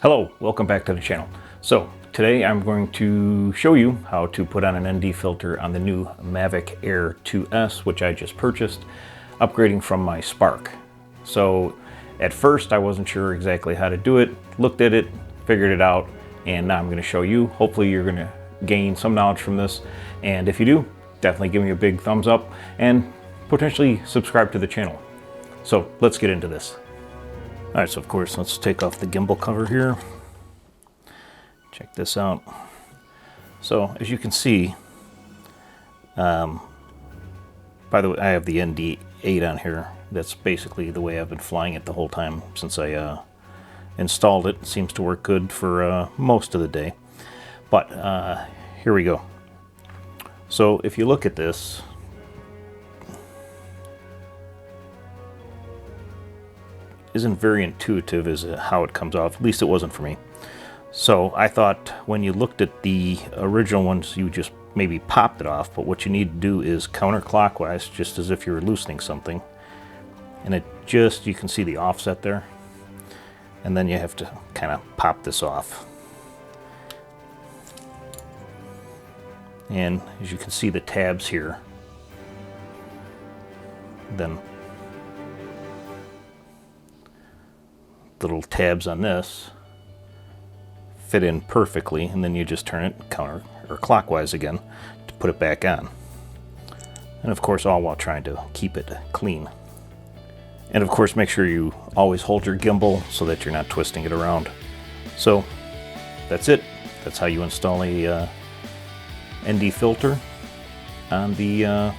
Hello, welcome back to the channel. So today I'm going to show you how to put on an ND filter on the new Mavic Air 2S, which I just purchased, upgrading from my Spark. So at first I wasn't sure exactly how to do it, looked at it, figured it out, and now I'm going to show you. Hopefully you're going to gain some knowledge from this, and if you do, definitely give me a big thumbs up and potentially subscribe to the channel. So let's get into this. All right, so of course, let's take off the gimbal cover here. Check this out. So as you can see, by the way, I have the ND8 on here. That's basically the way I've been flying it the whole time since I installed it. It seems to work good for most of the day. But here we go. So if you look at this, isn't very intuitive as how it comes off. At least it wasn't for me. So I thought when you looked at the original ones, you just maybe popped it off, but what you need to do is counterclockwise, just as if you were loosening something. And it just, you can see the offset there. And then you have to kind of pop this off. And as you can see the tabs here, then the little tabs on this fit in perfectly, and then you just turn it counter or clockwise again to put it back on. And of course, all while trying to keep it clean. And of course, make sure you always hold your gimbal so that you're not twisting it around. So that's it. That's how you install a ND filter on the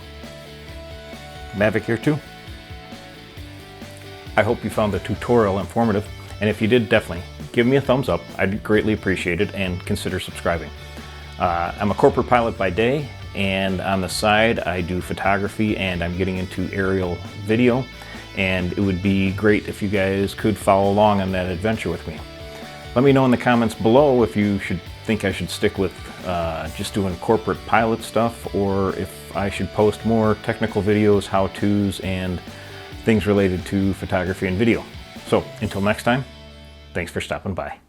Mavic Air 2. I hope you found the tutorial informative, and if you did, definitely give me a thumbs up. I'd greatly appreciate it, and consider subscribing. I'm a corporate pilot by day, and on the side I do photography, and I'm getting into aerial video, and it would be great if you guys could follow along on that adventure with me. Let me know in the comments below if you think I should stick with just doing corporate pilot stuff, or if I should post more technical videos, how-tos, and things related to photography and video. So until next time, thanks for stopping by.